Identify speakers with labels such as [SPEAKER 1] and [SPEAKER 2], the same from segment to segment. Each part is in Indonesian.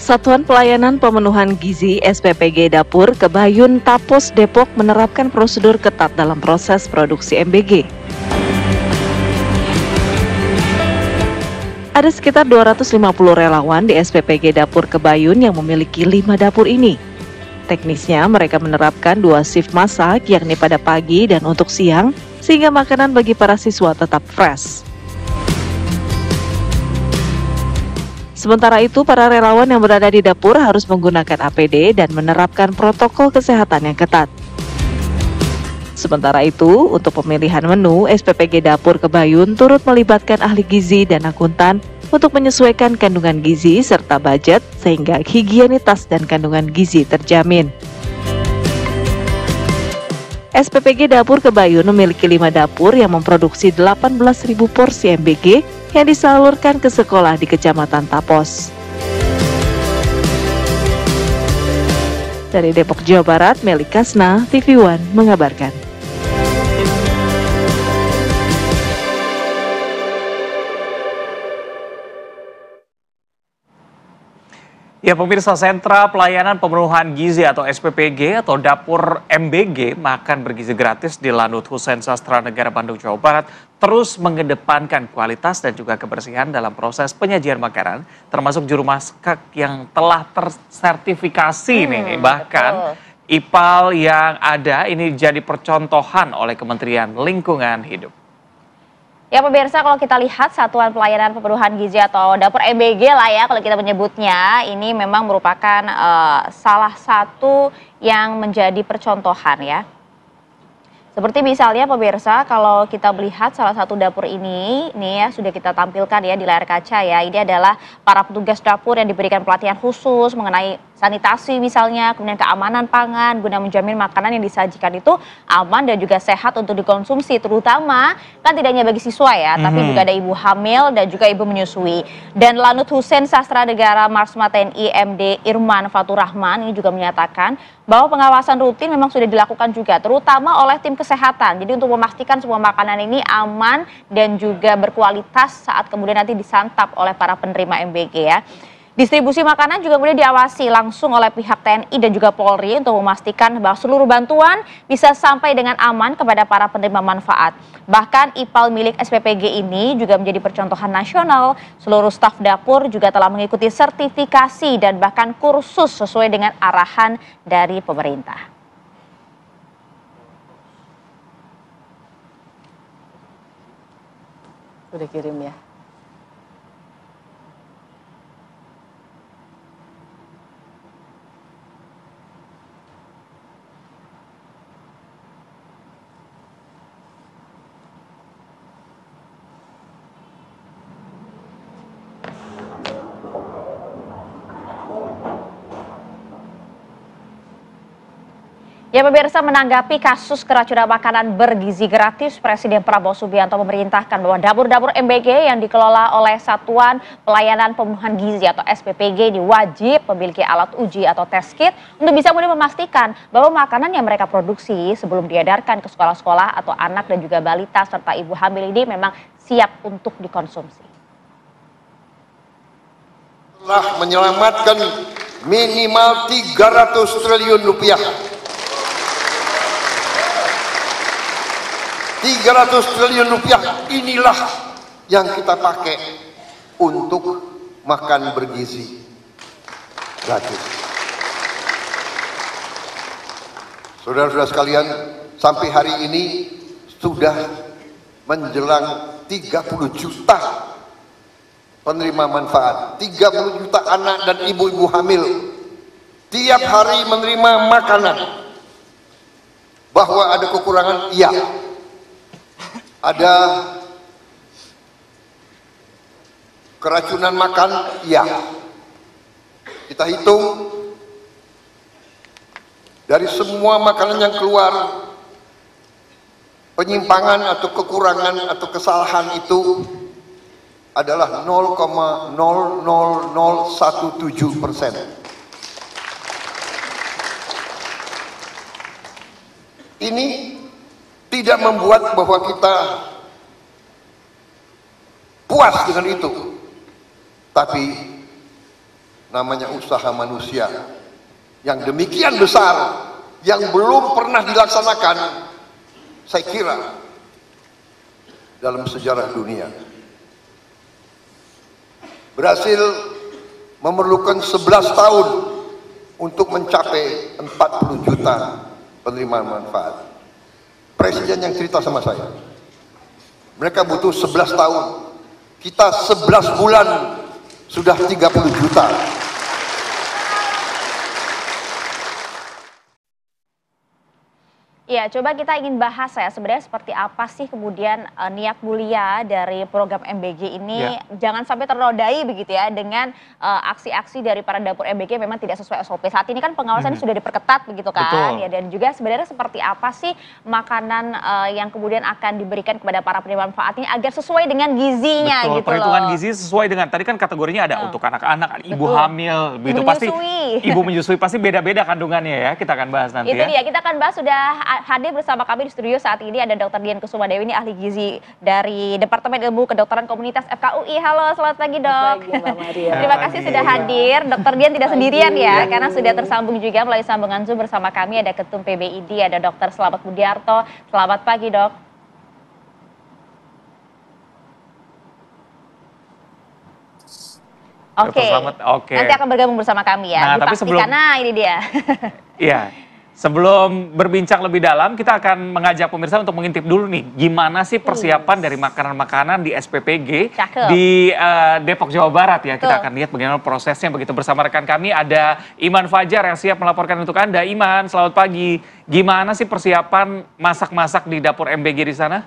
[SPEAKER 1] Satuan Pelayanan Pemenuhan Gizi SPPG Dapur Kebayun Tapos Depok menerapkan prosedur ketat dalam proses produksi MBG. Ada sekitar 250 relawan di SPPG Dapur Kebayun yang memiliki 5 dapur ini. Teknisnya mereka menerapkan 2 shift masak, yakni pada pagi dan untuk siang, sehingga makanan bagi para siswa tetap fresh. Sementara itu, para relawan yang berada di dapur harus menggunakan APD dan menerapkan protokol kesehatan yang ketat. Sementara itu, untuk pemilihan menu, SPPG Dapur Kebayun turut melibatkan ahli gizi dan akuntan untuk menyesuaikan kandungan gizi serta budget sehingga higienitas dan kandungan gizi terjamin. SPPG Dapur Kebayun memiliki 5 dapur yang memproduksi 18.000 porsi MBG yang disalurkan ke sekolah di Kecamatan Tapos. Dari Depok, Jawa Barat, Meli Kasna, TV One mengabarkan.
[SPEAKER 2] Ya, pemirsa, Sentra Pelayanan Pemenuhan Gizi atau SPPG atau Dapur MBG Makan Bergizi Gratis di Lanut Hussein Sastra Negara Bandung, Jawa Barat terus mengedepankan kualitas dan juga kebersihan dalam proses penyajian makanan, termasuk juru masak yang telah tersertifikasi nih. Bahkan IPAL yang ada ini jadi percontohan oleh Kementerian Lingkungan Hidup.
[SPEAKER 3] Ya pemirsa, kalau kita lihat Satuan Pelayanan Pemenuhan Gizi atau Dapur MBG lah ya kalau kita menyebutnya, ini memang merupakan salah satu yang menjadi percontohan ya. Seperti misalnya pemirsa, kalau kita melihat salah satu dapur ini, nih ya sudah kita tampilkan ya di layar kaca ya. Ini adalah para petugas dapur yang diberikan pelatihan khusus mengenai sanitasi misalnya, kemudian keamanan pangan, guna menjamin makanan yang disajikan itu aman dan juga sehat untuk dikonsumsi. Terutama kan tidak hanya bagi siswa ya, tapi juga ada ibu hamil dan juga ibu menyusui. Dan Lanut Hussein Sastra Negara Marsma TNI MD Irman Fatur Rahman ini juga menyatakan bahwa pengawasan rutin memang sudah dilakukan juga, terutama oleh tim kesehatan. Jadi untuk memastikan semua makanan ini aman dan juga berkualitas saat kemudian nanti disantap oleh para penerima MBG ya. Distribusi makanan juga kemudian diawasi langsung oleh pihak TNI dan juga Polri untuk memastikan bahwa seluruh bantuan bisa sampai dengan aman kepada para penerima manfaat. Bahkan IPAL milik SPPG ini juga menjadi percontohan nasional. Seluruh staf dapur juga telah mengikuti sertifikasi dan bahkan kursus sesuai dengan arahan dari pemerintah.
[SPEAKER 1] Udah kirim ya.
[SPEAKER 3] Ya pemirsa, menanggapi kasus keracunan makanan bergizi gratis, Presiden Prabowo Subianto memerintahkan bahwa dapur-dapur MBG yang dikelola oleh Satuan Pelayanan Pemenuhan Gizi atau SPPG ini wajib memiliki alat uji atau test kit untuk bisa kemudian memastikan bahwa makanan yang mereka produksi sebelum diedarkan ke sekolah-sekolah atau anak dan juga balita serta ibu hamil ini memang siap untuk dikonsumsi.
[SPEAKER 4] Telah menyelamatkan minimal 300 triliun rupiah. 300 triliun rupiah inilah yang kita pakai untuk makan bergizi gratis. Saudara-saudara sekalian, sampai hari ini sudah menjelang 30 juta penerima manfaat. 30 juta anak dan ibu-ibu hamil tiap hari menerima makanan. Bahwa ada kekurangan, iya. Ada keracunan makan, ya. Kita hitung dari semua makanan yang keluar, penyimpangan atau kekurangan atau kesalahan itu adalah 0,00017%. Ini tidak membuat bahwa kita puas dengan itu, tapi namanya usaha manusia yang demikian besar, yang belum pernah dilaksanakan, saya kira, dalam sejarah dunia. Berhasil memerlukan 11 tahun untuk mencapai 40 juta penerimaan manfaat. Presiden yang cerita sama saya, mereka butuh 11 tahun, kita 11 bulan sudah 30 juta.
[SPEAKER 3] Ya, coba kita ingin bahas ya sebenarnya seperti apa sih kemudian niat mulia dari program MBG ini jangan sampai ternodai begitu ya dengan aksi-aksi dari para dapur MBG memang tidak sesuai SOP. Saat ini kan pengawasan sudah diperketat begitu kan. Ya, dan juga sebenarnya seperti apa sih makanan yang kemudian akan diberikan kepada para penerima manfaat ini agar sesuai dengan gizinya.
[SPEAKER 2] Betul,
[SPEAKER 3] gitu
[SPEAKER 2] perhitungan
[SPEAKER 3] loh.
[SPEAKER 2] gizi sesuai dengan tadi kan kategorinya ada untuk anak-anak, ibu hamil, begitu pasti ibu menyusui pasti beda-beda kandungannya ya. Kita akan bahas nanti.
[SPEAKER 3] Itu dia, kita akan bahas. Sudah hadir bersama kami di studio saat ini ada Dr. Dian Kusuma Dewi, ini ahli gizi dari Departemen Ilmu Kedokteran Komunitas FKUI. Halo, selamat pagi Dok.
[SPEAKER 5] Selamat pagi Mbak Maria.
[SPEAKER 3] Terima kasih sudah hadir. Dr. Dian tidak sendirian ya, karena sudah tersambung juga melalui sambungan Zoom bersama kami ada Ketum PBID, ada Dr. Slamet Budiarto. Selamat pagi Dok. Oke. Nanti akan bergabung bersama kami ya.
[SPEAKER 2] Nah, tapi sebelum
[SPEAKER 3] ini dia.
[SPEAKER 2] Iya. Sebelum berbincang lebih dalam, kita akan mengajak pemirsa untuk mengintip dulu nih, gimana sih persiapan dari makanan-makanan di SPPG di Depok, Jawa Barat ya. Kita akan lihat bagaimana prosesnya begitu. Bersama rekan kami ada Iman Fajar yang siap melaporkan untuk Anda. Iman, selamat pagi. Gimana sih persiapan masak-masak di dapur MBG di sana?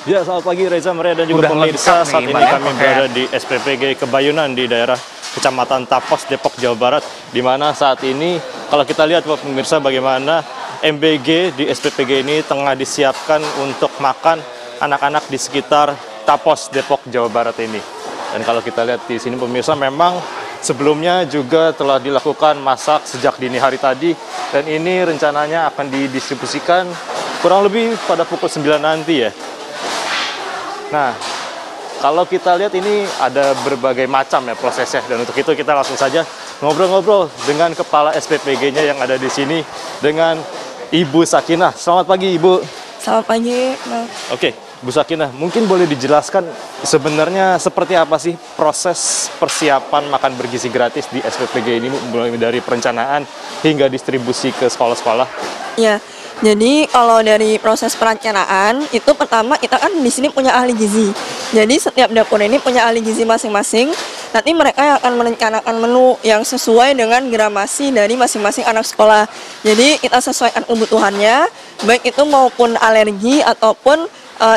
[SPEAKER 6] Ya, selamat pagi Reza, Maria dan juga pemirsa. Saat ini kami berada di SPPG Kebayunan di daerah Kecamatan Tapos, Depok, Jawa Barat. Di mana saat ini, kalau kita lihat pemirsa bagaimana MBG di SPPG ini tengah disiapkan untuk makan anak-anak di sekitar Tapos, Depok, Jawa Barat ini. Dan kalau kita lihat di sini pemirsa, memang sebelumnya juga telah dilakukan masak sejak dini hari tadi. Dan ini rencananya akan didistribusikan kurang lebih pada pukul 9 nanti ya. Nah, kalau kita lihat ini ada berbagai macam ya prosesnya, dan untuk itu kita langsung saja ngobrol-ngobrol dengan kepala SPPG-nya yang ada di sini dengan Ibu Sakinah. Selamat pagi Ibu.
[SPEAKER 5] Selamat pagi.
[SPEAKER 6] Oke, Bu Sakinah, mungkin boleh dijelaskan sebenarnya seperti apa sih proses persiapan makan bergizi gratis di SPPG ini, mulai dari perencanaan hingga distribusi ke sekolah-sekolah?
[SPEAKER 5] Ya. Jadi kalau dari proses perencanaan itu pertama kita kan di sini punya ahli gizi. Jadi setiap dapur ini punya ahli gizi masing-masing. Nanti mereka yang akan merencanakan menu yang sesuai dengan gramasi dari masing-masing anak sekolah. Jadi kita sesuaikan kebutuhannya, baik itu maupun alergi ataupun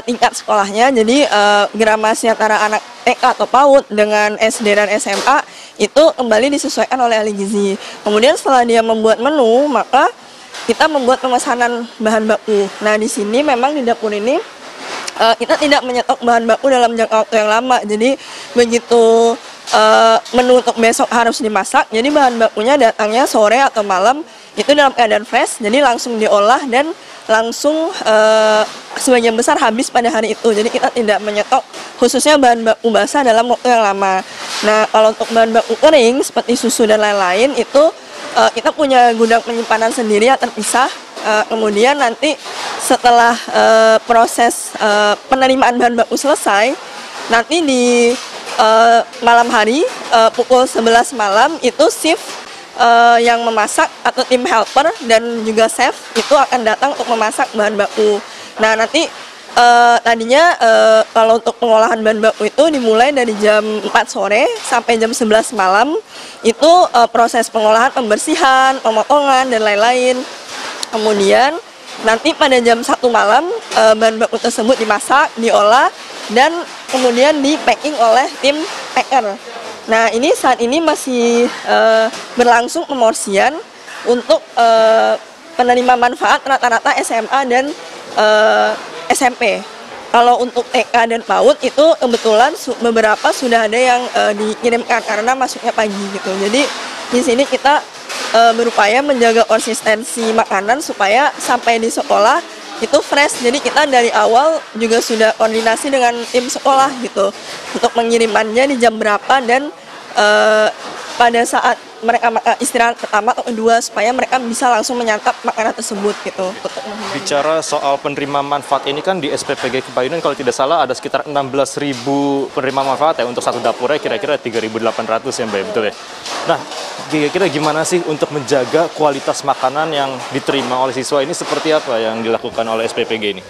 [SPEAKER 5] tingkat sekolahnya. Jadi gramasi antara anak TK atau PAUD dengan SD dan SMA itu kembali disesuaikan oleh ahli gizi. Kemudian setelah dia membuat menu, maka kita membuat pemesanan bahan baku. Nah, di sini memang di dapur ini kita tidak menyetok bahan baku dalam jangka waktu yang lama. Jadi begitu menu untuk besok harus dimasak, jadi bahan bakunya datangnya sore atau malam itu dalam keadaan fresh, jadi langsung diolah dan langsung sebagian besar habis pada hari itu. Jadi kita tidak menyetok khususnya bahan baku basah dalam waktu yang lama. Nah, kalau untuk bahan baku kering seperti susu dan lain-lain itu kita punya gudang penyimpanan sendiri yang terpisah. Kemudian nanti setelah proses penerimaan bahan baku selesai, nanti di malam hari pukul 11 malam itu shift yang memasak atau tim helper dan juga chef itu akan datang untuk memasak bahan baku. Nah, nanti tadinya kalau untuk pengolahan bahan baku itu dimulai dari jam 4 sore sampai jam 11 malam. Itu proses pengolahan, pembersihan, pemotongan, dan lain-lain. Kemudian nanti pada jam 1 malam bahan baku tersebut dimasak, diolah, dan kemudian di-packing oleh tim packer. Nah, ini saat ini masih berlangsung pemorsian untuk penerima manfaat rata-rata SMA dan SMP. Kalau untuk TK dan PAUD itu kebetulan beberapa sudah ada yang dikirimkan karena masuknya pagi gitu. Jadi di sini kita berupaya menjaga konsistensi makanan supaya sampai di sekolah itu fresh. Jadi kita dari awal juga sudah koordinasi dengan tim sekolah gitu untuk mengirimannya di jam berapa dan pada saat mereka istirahat pertama atau kedua supaya mereka bisa langsung menyantap makanan tersebut gitu.
[SPEAKER 6] Bicara soal penerima manfaat ini kan di SPPG Kebayonan kalau tidak salah ada sekitar 16.000 penerima manfaat ya untuk satu dapurnya kira-kira 3.800 ya Mbak, betul ya? Nah, kira-kira gimana sih untuk menjaga kualitas makanan yang diterima oleh siswa ini seperti apa yang dilakukan oleh SPPG ini?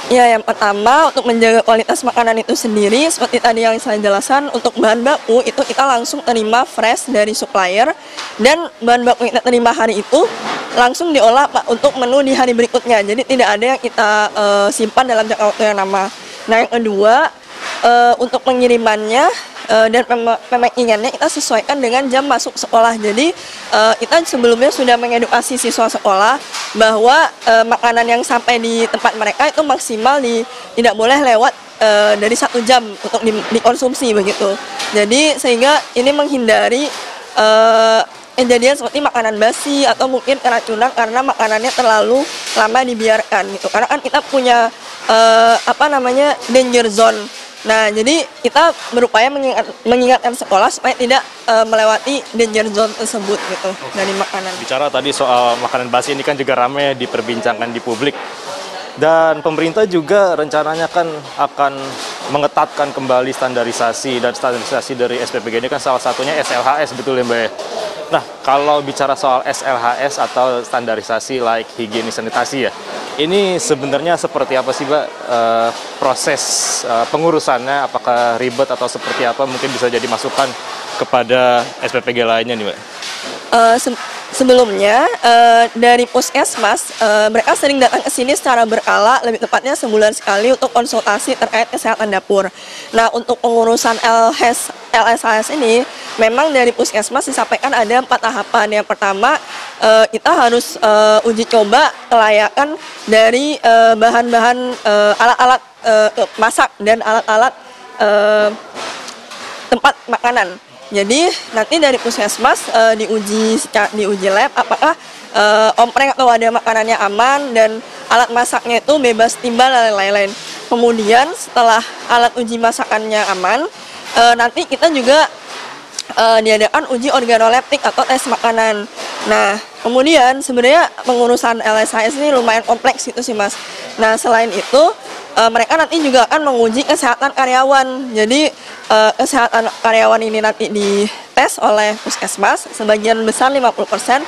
[SPEAKER 5] Ya, yang pertama untuk menjaga kualitas makanan itu sendiri, seperti tadi yang saya jelaskan, untuk bahan baku itu kita langsung terima fresh dari supplier dan bahan baku yang kita terima hari itu langsung diolah Pak untuk menu di hari berikutnya. Jadi tidak ada yang kita simpan dalam jangka waktu yang lama. Nah, yang kedua untuk pengirimannya dan pemackingannya kita sesuaikan dengan jam masuk sekolah. Jadi kita sebelumnya sudah mengedukasi siswa sekolah bahwa makanan yang sampai di tempat mereka itu maksimal tidak boleh lewat dari 1 jam untuk dikonsumsi begitu. Jadi sehingga ini menghindari kejadian seperti makanan basi atau mungkin keracunan karena makanannya terlalu lama dibiarkan gitu. Karena kan kita punya danger zone. Nah, jadi kita berupaya mengingatkan sekolah supaya tidak melewati danger zone tersebut gitu dari makanan.
[SPEAKER 6] Bicara tadi soal makanan basi ini kan juga ramai diperbincangkan di publik. Dan pemerintah juga rencananya kan akan mengetatkan kembali standarisasi dari SPPG ini kan salah satunya SLHS, betul ya Mbak? Nah, kalau bicara soal SLHS atau standarisasi like higienis sanitasi ya, ini sebenarnya seperti apa sih Mbak proses pengurusannya, apakah ribet atau seperti apa, mungkin bisa jadi masukan kepada SPPG lainnya nih Mbak?
[SPEAKER 5] Sebelumnya dari Puskesmas mereka sering datang ke sini secara berkala, lebih tepatnya sebulan sekali untuk konsultasi terkait kesehatan dapur. Nah, untuk pengurusan LSHS ini memang dari Puskesmas disampaikan ada 4 tahapan. Yang pertama kita harus uji coba kelayakan dari bahan-bahan alat-alat masak dan alat-alat tempat makanan. Jadi nanti dari Puskesmas diuji lab apakah ompreng atau wadah makanannya aman dan alat masaknya itu bebas timbal dan lain-lain. Kemudian setelah alat uji masakannya aman, nanti kita juga diadakan uji organoleptik atau tes makanan. Nah, kemudian sebenarnya pengurusan LSHS ini lumayan kompleks gitu sih Mas. Nah, selain itu mereka nanti juga akan menguji kesehatan karyawan. Jadi kesehatan karyawan ini nanti dites oleh Puskesmas sebagian besar 50%,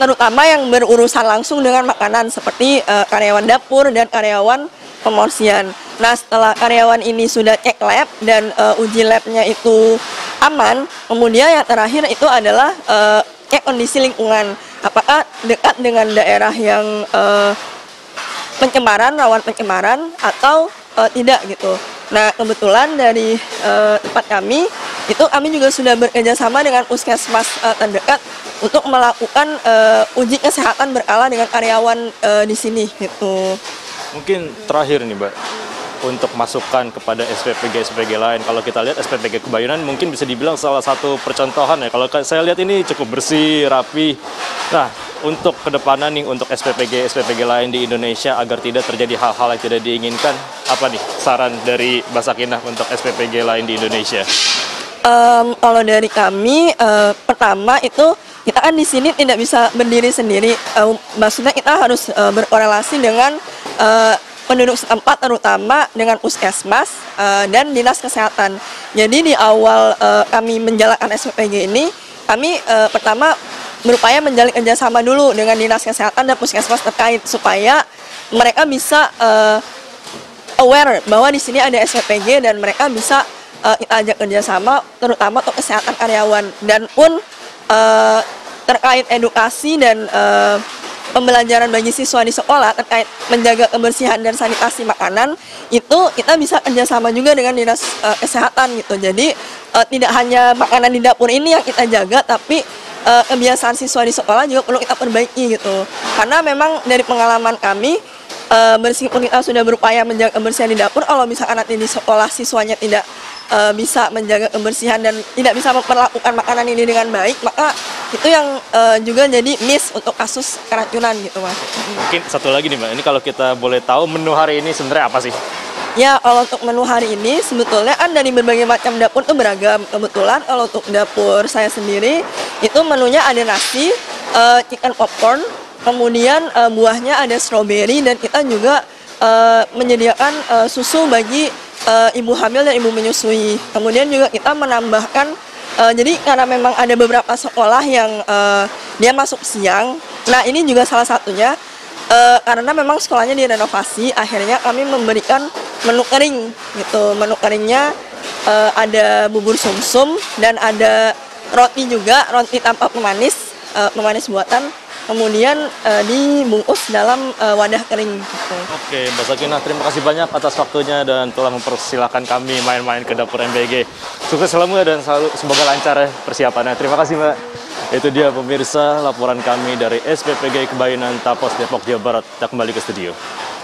[SPEAKER 5] terutama yang berurusan langsung dengan makanan seperti karyawan dapur dan karyawan pemorsian. Nah, setelah karyawan ini sudah cek lab dan uji labnya itu aman, kemudian yang terakhir itu adalah cek kondisi lingkungan, apakah dekat dengan daerah yang rawan pencemaran atau tidak gitu. Nah, kebetulan dari tempat kami juga sudah bekerja sama dengan Puskesmas terdekat untuk melakukan uji kesehatan berkala dengan karyawan di sini gitu.
[SPEAKER 6] Mungkin terakhir nih Mbak, untuk masukan kepada SPPG lain. Kalau kita lihat SPPG Kebayonan mungkin bisa dibilang salah satu percontohan ya. Kalau saya lihat ini cukup bersih, rapi. Nah, untuk kedepannya nih untuk SPPG lain di Indonesia agar tidak terjadi hal-hal yang tidak diinginkan, apa nih saran dari Mbak Sakinah untuk SPPG lain di Indonesia?
[SPEAKER 5] Kalau dari kami, pertama itu kita kan di sini tidak bisa berdiri sendiri. Maksudnya kita harus berkorelasi dengan penduduk setempat, terutama dengan Puskesmas dan Dinas Kesehatan. Jadi di awal kami menjalankan SPPG ini, kami pertama berupaya menjalin kerjasama dulu dengan Dinas Kesehatan dan Puskesmas terkait supaya mereka bisa aware bahwa di sini ada SPPG dan mereka bisa kita ajak kerjasama terutama untuk kesehatan karyawan, dan pun terkait edukasi dan pembelajaran bagi siswa di sekolah terkait menjaga kebersihan dan sanitasi makanan itu kita bisa kerjasama juga dengan Dinas Kesehatan gitu. Jadi tidak hanya makanan di dapur ini yang kita jaga, tapi kebiasaan siswa di sekolah juga perlu kita perbaiki gitu. Karena memang dari pengalaman kami, meskipun kita sudah berupaya menjaga kebersihan di dapur, kalau misalkan nanti di sekolah siswanya tidak bisa menjaga kebersihan dan tidak bisa memperlakukan makanan ini dengan baik, maka itu yang juga jadi miss untuk kasus keracunan gitu Mas.
[SPEAKER 6] Mungkin satu lagi nih Mbak, ini kalau kita boleh tahu menu hari ini sebenarnya apa sih?
[SPEAKER 5] Ya, kalau untuk menu hari ini sebetulnya kan dari berbagai macam dapur itu beragam. Kebetulan kalau untuk dapur saya sendiri itu menunya ada nasi, chicken popcorn, kemudian buahnya ada strawberry, dan kita juga menyediakan susu bagi ibu hamil dan ibu menyusui. Kemudian juga kita menambahkan, jadi karena memang ada beberapa sekolah yang dia masuk siang, nah ini juga salah satunya, karena memang sekolahnya direnovasi, akhirnya kami memberikan menu kering gitu. Menu keringnya ada bubur sumsum dan ada roti juga, roti tanpa pemanis, pemanis buatan. Kemudian dibungkus dalam wadah kering gitu.
[SPEAKER 6] Oke, Mbak Sakinah, terima kasih banyak atas waktunya dan telah mempersilahkan kami main-main ke dapur MBG. Sukses selalu dan selalu semoga lancar ya persiapannya. Terima kasih Mbak. Itu dia pemirsa laporan kami dari SPPG Kebayunan Tapos Depok Jawa Barat. Kita kembali ke studio.